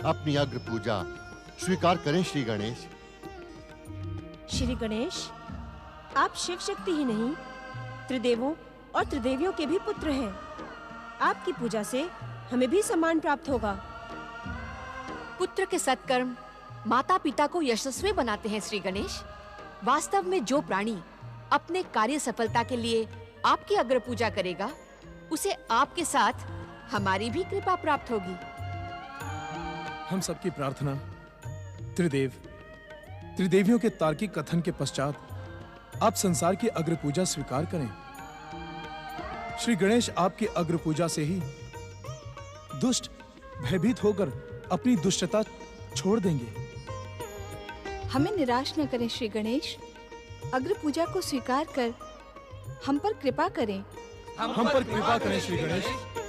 अपनी अग्र पूजा स्वीकार करें श्री गणेश। श्री गणेश, आप शिव शक्ति ही नहीं, त्रिदेवों और त्रिदेवियों के भी पुत्र हैं। आपकी पूजा से हमें भी सम्मान प्राप्त होगा। पुत्र के सत्कर्म माता पिता को यशस्वी बनाते हैं। श्री गणेश, वास्तव में जो प्राणी अपने कार्य सफलता के लिए आपकी अग्र पूजा करेगा, उसे आपके साथ हमारी भी कृपा प्राप्त होगी। हम सबकी प्रार्थना त्रिदेवियों के तार्किक कथन के पश्चात आप संसार की अग्र पूजा स्वीकार करें। श्री गणेश, आपकी अग्र पूजा से ही दुष्ट भयभीत होकर अपनी दुष्टता छोड़ देंगे। हमें निराश न करें श्री गणेश, अग्र पूजा को स्वीकार कर हम पर कृपा करें। हम पर कृपा करें श्री गणेश,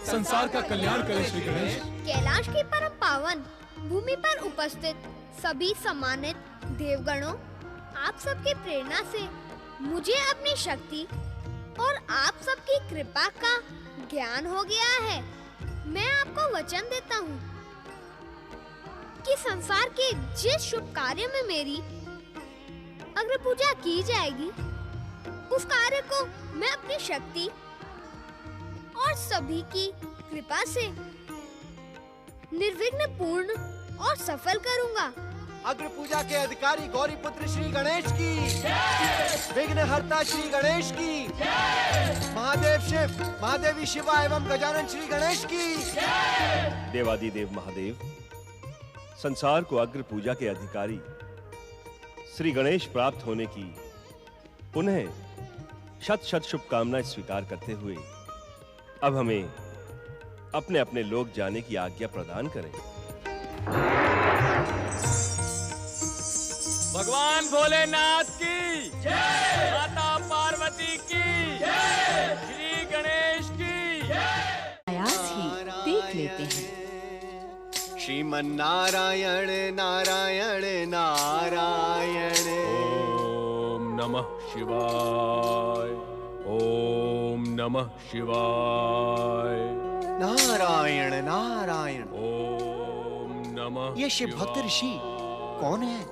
संसार का कल्याण करें श्री गणेश। कैलाश की परम पावन भूमि पर उपस्थित सभी सम्मानित देवगणों, आप सबकी प्रेरणा से मुझे अपनी शक्ति और आप सबकी कृपा का ज्ञान हो गया है। मैं आपको वचन देता हूँ कि संसार के जिस शुभ कार्य में मेरी अग्र पूजा की जाएगी, उस कार्य को मैं अपनी शक्ति और सभी की कृपा से निर्विघ्न पूर्ण और सफल करूंगा। अग्र पूजा के अधिकारी गौरी पुत्र श्री गणेश की, विघ्नहर्ता श्री गणेश की, महादेव शिव, महादेवी शिवा एवं गजानन श्री गणेश की। देवादिदेव महादेव, संसार को अग्र पूजा के अधिकारी श्री गणेश प्राप्त होने की पुनः शत शत शुभकामनाएं स्वीकार करते हुए अब हमें अपने अपने लोक जाने की आज्ञा प्रदान करें। भगवान भोलेनाथ की जय, माता पार्वती की जय, श्री गणेश की आयास ही देख लेते हैं। श्रीमन नारायण नारायण नारायण। ओम नमः शिवाय, ओम नमः शिवाय। नारायण नारायण। ओम नमः। ये शिव भक्त ऋषि कौन है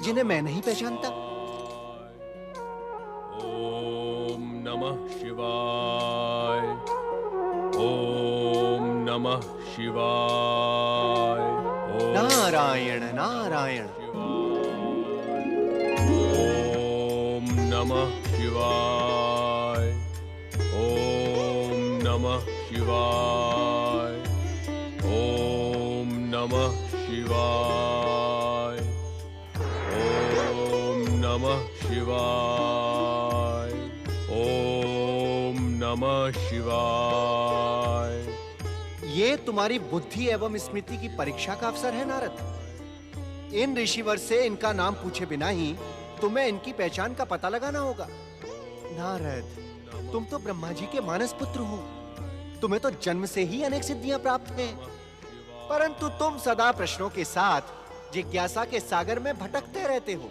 जिन्हें मैं नहीं पहचानता? ओम नमः शिवाय, ओम नमः शिवाय। नारायण नारायण। ओम नमः शिवाय, ओम नमः शिवाय, ओम नमः शिवाय, ओम नमः शिवाय, ओम नमः शिवाय। ये तुम्हारी बुद्धि एवं स्मृति की परीक्षा का अवसर है नारद। इन ऋषिवर से इनका नाम पूछे बिना ही तुम्हें इनकी पहचान का पता लगाना होगा। नारद, तुम तो ब्रह्मा जी के मानस पुत्र हो, तुम्हें तो जन्म से ही अनेक सिद्धियां प्राप्त हैं, परंतु तुम सदा प्रश्नों के साथ जिज्ञासा के सागर में भटकते रहते हो।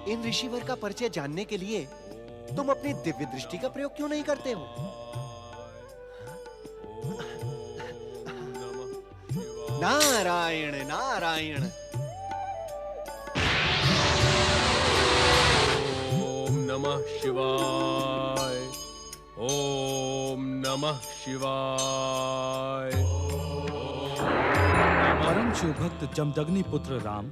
इन ऋषिवर का परिचय जानने के लिए तुम अपनी दिव्य दृष्टि का प्रयोग क्यों नहीं करते हो? नारायण नारायण। ओम नमः शिवाय, ओम नमः शिवाय। परम शिव भक्त जमदग्नि पुत्र राम,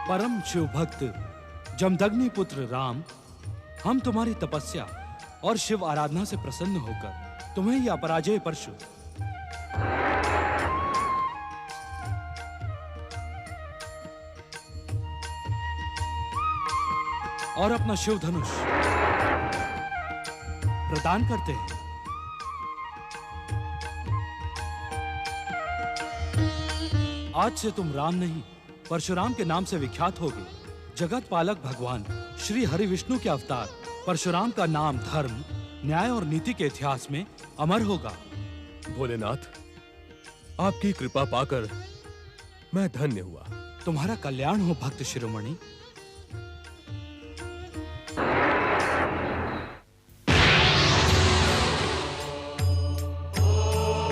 परम शिव भक्त जमदग्नि पुत्र राम, हम तुम्हारी तपस्या और शिव आराधना से प्रसन्न होकर तुम्हें यह अपराजेय परशु और अपना शिव धनुष प्रदान करते हैं। आज से तुम राम नहीं परशुराम के नाम से विख्यात होगे। जगत पालक भगवान श्री हरि विष्णु के अवतार परशुराम का नाम धर्म, न्याय और नीति के इतिहास में अमर होगा। भोलेनाथ, आपकी कृपा पाकर मैं धन्य हुआ। तुम्हारा कल्याण हो भक्त शिरोमणि।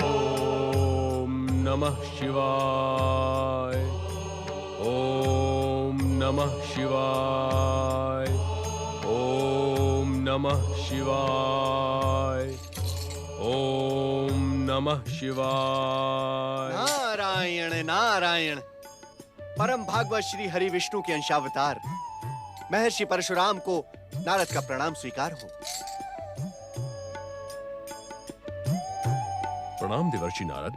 ओम नमः शिवाय, ओम नमः शिवाय, ओम नमः शिवाय, ओम नमः शिवाय। नारायण नारायण। परम भागवत श्री हरि विष्णु के अंशावतार महर्षि परशुराम को नारद का प्रणाम स्वीकार हो। प्रणाम देवर्षि नारद।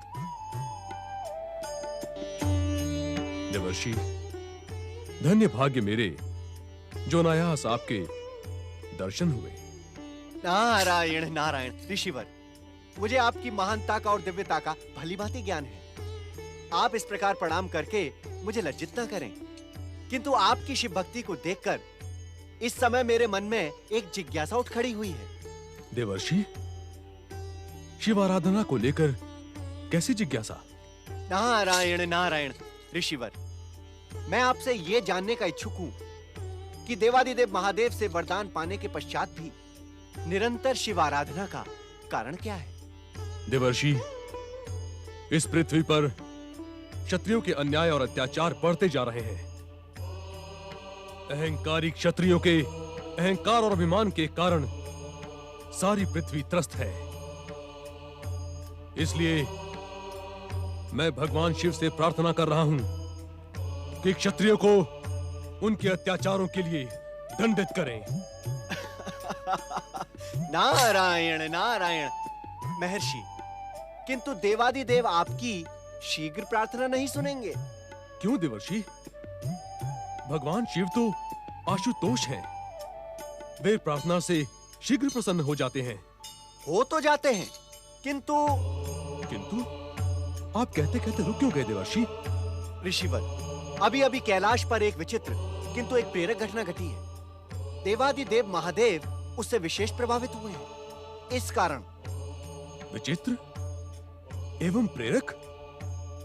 देवर्षि, धन्य भाग्य मेरे जो अनायास आपके दर्शन हुए। नारायण नारायण। ऋषिवर, मुझे आपकी महानता का और दिव्यता का भली भांति ज्ञान है। आप इस प्रकार प्रणाम करके मुझे लज्जित न करें। किंतु आपकी शिव भक्ति को देखकर इस समय मेरे मन में एक जिज्ञासा उठ खड़ी हुई है। देवर्षि, शिव आराधना को लेकर कैसी जिज्ञासा? नारायण नारायण ऋषिवर, मैं आपसे ये जानने का इच्छुक हूँ कि देवादिदेव महादेव से वरदान पाने के पश्चात भी निरंतर शिव आराधना का कारण क्या है? देवर्षि, इस पृथ्वी पर क्षत्रियों के अन्याय और अत्याचार बढ़ते जा रहे हैं। अहंकारी क्षत्रियों के अहंकार और अभिमान के कारण सारी पृथ्वी त्रस्त है। इसलिए मैं भगवान शिव से प्रार्थना कर रहा हूं कि क्षत्रियों को उनके अत्याचारों के लिए दंडित करें। नारायण नारायण महर्षि, किंतु देवादिदेव आपकी शीघ्र प्रार्थना नहीं सुनेंगे। क्यों देवर्षि? भगवान शिव तो आशुतोष हैं। वे प्रार्थना से शीघ्र प्रसन्न हो जाते हैं। हो तो जाते हैं, किंतु आप कहते कहते रुक क्यों गए देवर्षि? ऋषिवर, अभी अभी कैलाश पर एक विचित्र किंतु एक प्रेरक घटना घटी है। देवादिदेव महादेव उससे विशेष प्रभावित हुए हैं। इस कारण विचित्र एवं प्रेरक?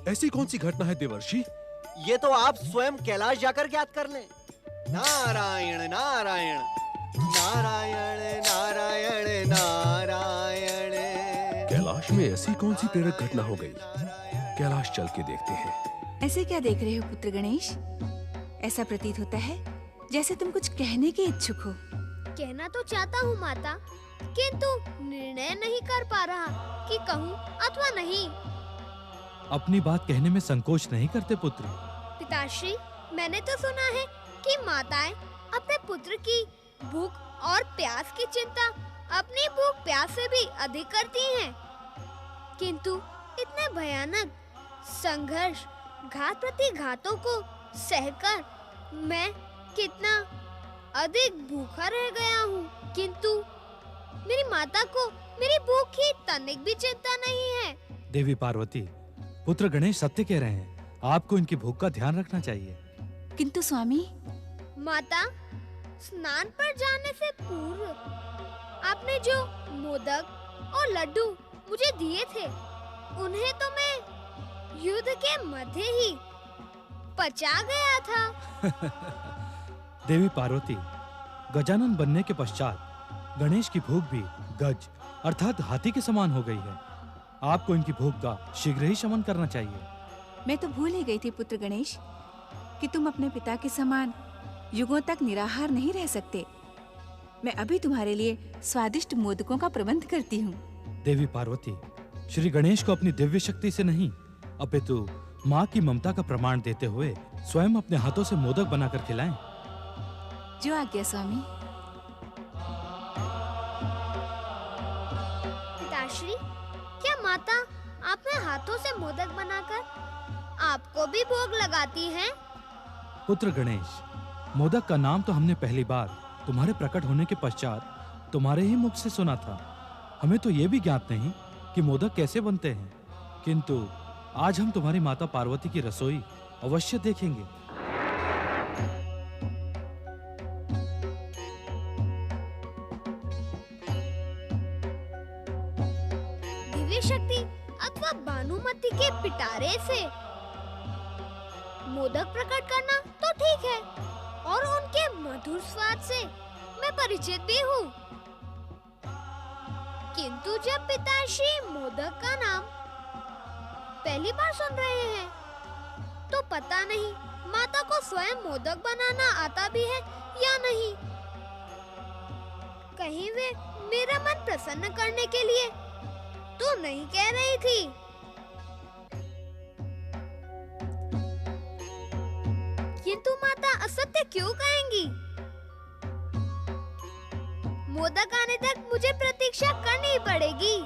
ऐसी कौन सी घटना है देवर्षि? ये तो आप स्वयं कैलाश जाकर ज्ञात कर लें। नारायण नारायण नारायण नारायण नारायण। कैलाश में ऐसी कौन सी प्रेरक घटना हो गई? कैलाश चल के देखते हैं। ऐसे क्या देख रहे हो पुत्र गणेश? ऐसा प्रतीत होता है जैसे तुम कुछ कहने के इच्छुक हो। कहना तो चाहता हूँ माता, किंतु निर्णय नहीं कर पा रहा कि कहूँ अथवा नहीं। अपनी बात कहने में संकोच नहीं करते पुत्र। पिताश्री, मैंने तो सुना है कि माताएं अपने पुत्र की भूख और प्यास की चिंता अपनी भूख प्यास से भी अधिक करती हैं। किंतु इतने भयानक संघर्ष, घात प्रति घातों को सहकर मैं कितना अधिक भूखा रह गया हूँ, किंतु मेरी माता को मेरी भूख की तनिक भी चिंता नहीं है। देवी पार्वती, पुत्र गणेश सत्य कह रहे हैं। आपको इनकी भूख का ध्यान रखना चाहिए। किंतु स्वामी, माता, स्नान पर जाने से पूर्व आपने जो मोदक और लड्डू मुझे दिए थे, उन्हें तो मैं युद्ध के मध्य ही पचा गया था। देवी पार्वती, गजानन बनने के पश्चात गणेश की भूख भी गज अर्थात हाथी के समान हो गई है। आपको इनकी भूख का शीघ्र ही शमन करना चाहिए। मैं तो भूल ही गई थी पुत्र गणेश कि तुम अपने पिता के समान युगों तक निराहार नहीं रह सकते। मैं अभी तुम्हारे लिए स्वादिष्ट मोदकों का प्रबंध करती हूँ। देवी पार्वती, श्री गणेश को अपनी दिव्य शक्ति से नहीं अपितु माँ की ममता का प्रमाण देते हुए स्वयं अपने हाथों से मोदक बनाकर खिलाएं। जो आज्ञा स्वामी। पिताश्री, क्या माता अपने हाथों से मोदक बनाकर आपको भी भोग लगाती हैं? पुत्र गणेश, मोदक का नाम तो हमने पहली बार तुम्हारे प्रकट होने के पश्चात तुम्हारे ही मुख से सुना था। हमें तो ये भी ज्ञात नहीं कि मोदक कैसे बनते हैं, किंतु आज हम तुम्हारी माता पार्वती की रसोई अवश्य देखेंगे। दिव्य शक्ति अथवा भानुमति के पिटारे से मोदक प्रकट करना तो ठीक है, और उनके मधुर स्वाद से मैं परिचित भी हूँ, किंतु जब पिताश्री मोदक का नाम पहली बार सुन रहे हैं, तो पता नहीं माता को स्वयं मोदक बनाना आता भी है या नहीं। कहीं वे मेरा मन प्रसन्न करने के लिए तो नहीं कह रही थी। किंतु माता असत्य क्यों कहेंगी? मोदक आने तक मुझे प्रतीक्षा करनी पड़ेगी।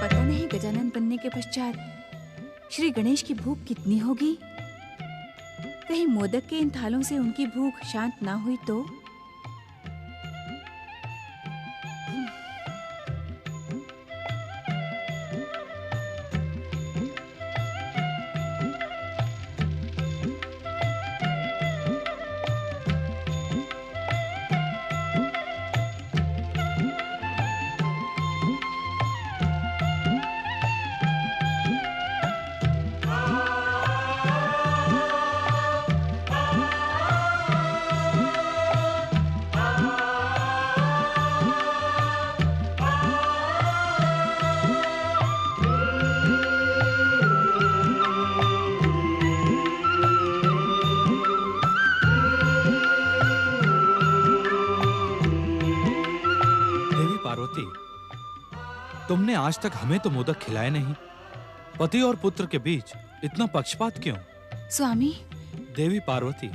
पता नहीं गजानन बनने के पश्चात श्री गणेश की भूख कितनी होगी। कहीं मोदक के इन थालों से उनकी भूख शांत ना हुई तो? तुमने आज तक हमें तो मोदक खिलाए नहीं। पति और पुत्र के बीच इतना पक्षपात क्यों? स्वामी। देवी पार्वती,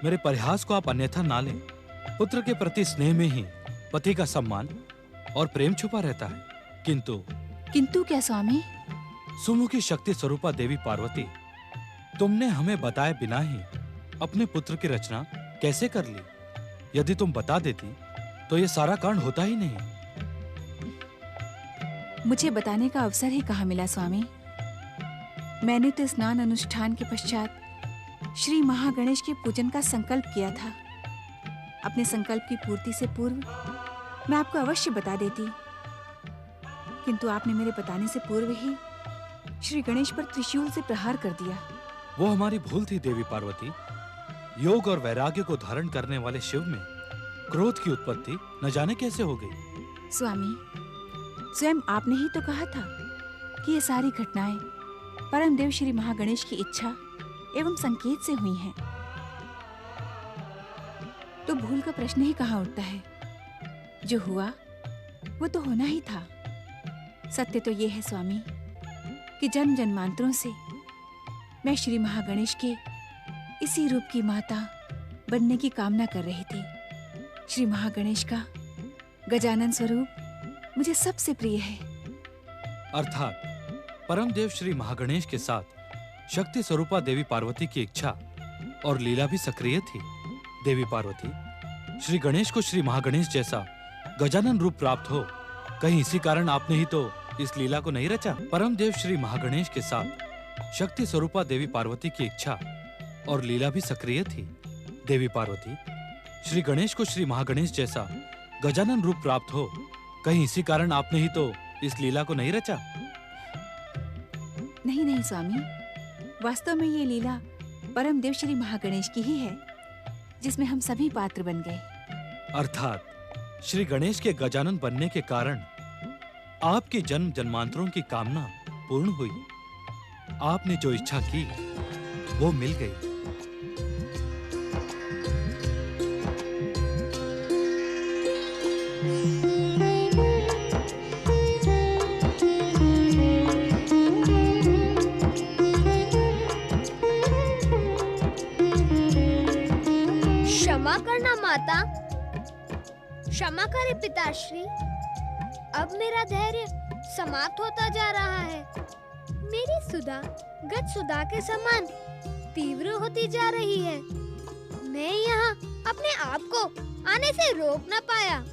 मेरे परिहास को आप अन्यथा ना लें। पुत्र के प्रति स्नेह में ही पति का सम्मान और प्रेम छुपा रहता है। किंतु क्या स्वामी? सुमुखी शक्ति स्वरूपा देवी पार्वती, तुमने हमें बताए बिना ही अपने पुत्र की रचना कैसे कर ली? यदि तुम बता देती तो ये सारा कांड होता ही नहीं। मुझे बताने का अवसर ही कहाँ मिला स्वामी। मैंने तो स्नान अनुष्ठान के पश्चात श्री महागणेश के पूजन का संकल्प किया था। अपने संकल्प की पूर्ति से पूर्व मैं आपको अवश्य बता देती, किंतु आपने मेरे बताने से पूर्व ही श्री गणेश पर त्रिशूल से प्रहार कर दिया। वो हमारी भूल थी देवी पार्वती। योग और वैराग्य को धारण करने वाले शिव में क्रोध की उत्पत्ति न जाने कैसे हो गई। स्वामी, स्वयं आपने ही तो कहा था कि ये सारी घटनाएं परम देव श्री महागणेश की इच्छा एवं संकेत से हुई हैं। तो भूल का प्रश्न ही कहाँ उठता है। जो हुआ वो तो होना ही था। सत्य तो ये है स्वामी कि जन्म जन्मांतरों से मैं श्री महागणेश के इसी रूप की माता बनने की कामना कर रही थी। श्री महागणेश का गजानन स्वरूप मुझे सबसे प्रिय है। अर्थात परम देव श्री महागणेश के साथ शक्ति स्वरूपा देवी पार्वती की इच्छा और लीला भी सक्रिय थी। देवी पार्वती, श्री गणेश को श्री महागणेश जैसा गजानन रूप प्राप्त हो, कहीं इसी कारण आपने ही तो इस लीला को नहीं रचा। परम देव श्री महागणेश के साथ शक्ति स्वरूपा देवी पार्वती की इच्छा और लीला भी सक्रिय थी। देवी पार्वती, श्री गणेश को श्री महागणेश जैसा गजानन रूप प्राप्त हो, कहीं इसी कारण आपने ही तो इस लीला को नहीं रचा। नहीं नहीं स्वामी, वास्तव में ये लीला परम देव श्री महागणेश की ही है, जिसमें हम सभी पात्र बन गए। अर्थात श्री गणेश के गजानन बनने के कारण आपकी जन्म जन्मांतरों की कामना पूर्ण हुई। आपने जो इच्छा की वो मिल गई। क्षमा करना माता, क्षमा करे पिताश्री। अब मेरा धैर्य समाप्त होता जा रहा है। मेरी सुधा गज सुधा के समान तीव्र होती जा रही है। मैं यहाँ अपने आप को आने से रोक न पाया।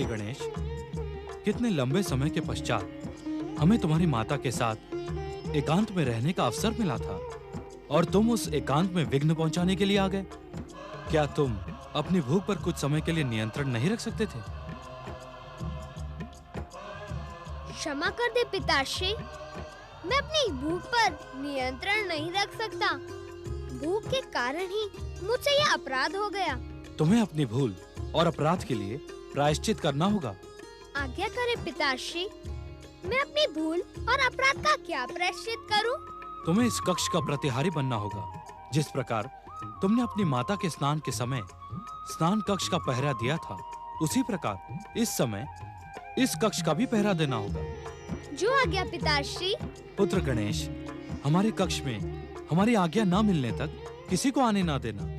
श्री गणेश, कितने लंबे समय के पश्चात हमें तुम्हारी माता के साथ एकांत में रहने का अवसर मिला था और तुम उस एकांत में विघ्न पहुंचाने के लिए आ गए। क्या तुम अपनी भूख पर कुछ समय के लिए नियंत्रण नहीं रख सकते थे? क्षमा कर दे पिताश्री, मैं अपनी भूख पर नियंत्रण नहीं रख सकता। भूख के कारण ही मुझसे यह अपराध हो गया। तुम्हें अपनी भूल और अपराध के लिए प्रायश्चित करना होगा। आज्ञा करें पिताश्री, मैं अपनी भूल और अपराध का क्या प्रायश्चित करूं? तुम्हें इस कक्ष का प्रतिहारी बनना होगा। जिस प्रकार तुमने अपनी माता के स्नान के समय स्नान कक्ष का पहरा दिया था, उसी प्रकार इस समय इस कक्ष का भी पहरा देना होगा। जो आज्ञा पिताश्री। पुत्र गणेश, हमारे कक्ष में हमारी आज्ञा न मिलने तक किसी को आने ना देना।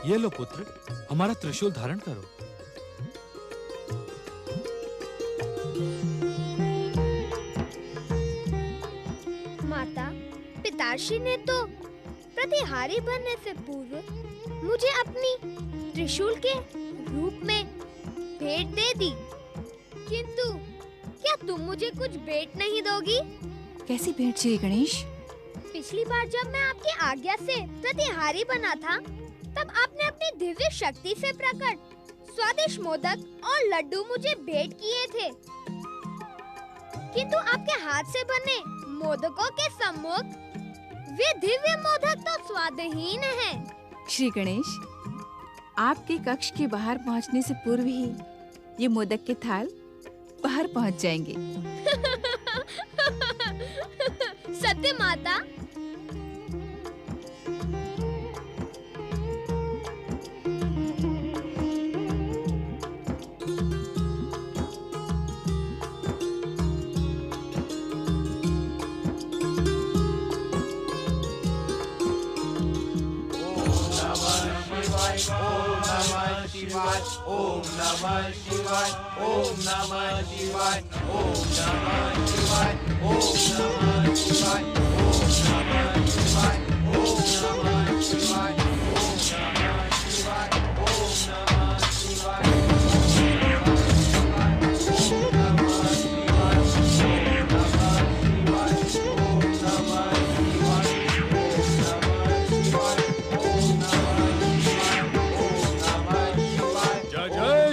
ये लो पुत्र, हमारा त्रिशूल धारण करो। माता, पिताश्री ने तो प्रतिहारी बनने से पूर्व मुझे अपनी त्रिशूल के रूप में भेंट दे दी, किंतु क्या तुम मुझे कुछ भेंट नहीं दोगी? कैसी भेंट श्री गणेश? पिछली बार जब मैं आपकी आज्ञा से प्रतिहारी बना था, तब आपने अपनी दिव्य शक्ति से प्रकट स्वादिष्ट मोदक और लड्डू मुझे भेंट किए थे, किंतु आपके हाथ से बने मोदकों के सम्मुख वे दिव्य मोदक तो स्वादहीन हैं। श्री गणेश, आपके कक्ष के बाहर पहुंचने से पूर्व ही ये मोदक के थाल बाहर पहुंच जाएंगे। सत्य माता। ओम नमः शिवाय, ओम नमः शिवाय, ओम नमः शिवाय, ओम नमः शिवाय, ओम नमः शिवाय, ओम नमः शिवाय, ओम नमः शिवाय, ओम नमः शिवाय,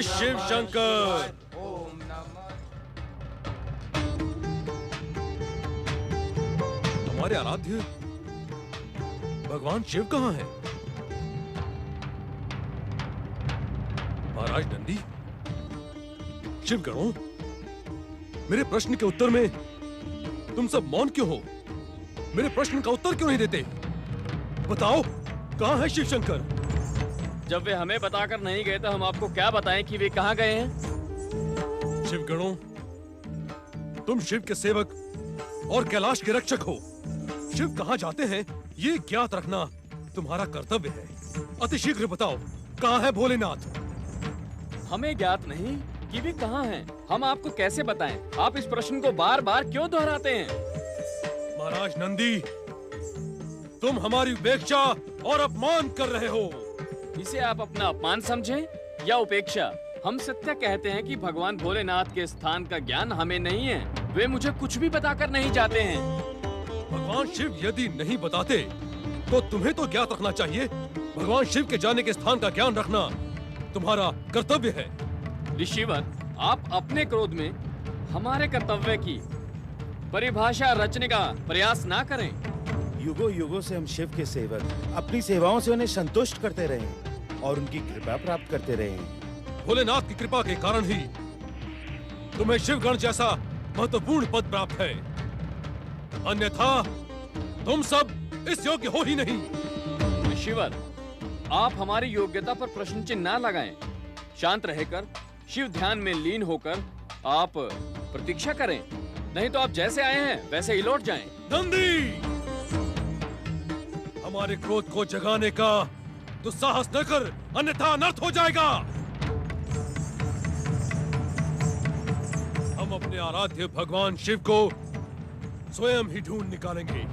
शिव शंकर। हमारे आराध्य भगवान शिव कहाँ हैं? महाराज नंदी, शिव गणों, मेरे प्रश्न के उत्तर में तुम सब मौन क्यों हो? मेरे प्रश्न का उत्तर क्यों नहीं देते? बताओ, कहाँ है शिव शंकर? जब वे हमें बताकर नहीं गए तो हम आपको क्या बताएं कि वे कहाँ गए हैं? शिव गणों, तुम शिव के सेवक और कैलाश के रक्षक हो। शिव कहाँ जाते हैं ये ज्ञात रखना तुम्हारा कर्तव्य है। अतिशीघ्र बताओ, कहाँ है भोलेनाथ? हमें ज्ञात नहीं कि वे कहाँ हैं। हम आपको कैसे बताएं? आप इस प्रश्न को बार बार क्यों दोहराते हैं? महाराज नंदी, तुम हमारी उपेक्षा और अपमान कर रहे हो। इसे आप अपना अपमान समझें या उपेक्षा? हम सत्य कहते हैं कि भगवान भोलेनाथ के स्थान का ज्ञान हमें नहीं है। वे मुझे कुछ भी बताकर नहीं जाते हैं। भगवान शिव यदि नहीं बताते तो तुम्हें तो ज्ञात रखना चाहिए। भगवान शिव के जाने के स्थान का ज्ञान रखना तुम्हारा कर्तव्य है। ऋषिवर, आप अपने क्रोध में हमारे कर्तव्य की परिभाषा रचने का प्रयास ना करें। युगों युगों से हम शिव के सेवक अपनी सेवाओं से उन्हें संतुष्ट करते रहे और उनकी कृपा प्राप्त करते रहे। भोलेनाथ की कृपा के कारण ही तुम्हें शिवगण जैसा महत्वपूर्ण पद प्राप्त है, अन्यथा तुम सब इस योग्य हो ही नहीं। ऋषिवर, आप हमारी योग्यता पर प्रश्न चिन्ह ना लगाएं। शांत रहकर शिव ध्यान में लीन होकर आप प्रतीक्षा करें, नहीं तो आप जैसे आए हैं वैसे ही लौट जाएं। नंदी, हमारे क्रोध को जगाने का दुस्साहस न कर, अन्यथा अनर्थ हो जाएगा। हम अपने आराध्य भगवान शिव को स्वयं ही ढूंढ निकालेंगे।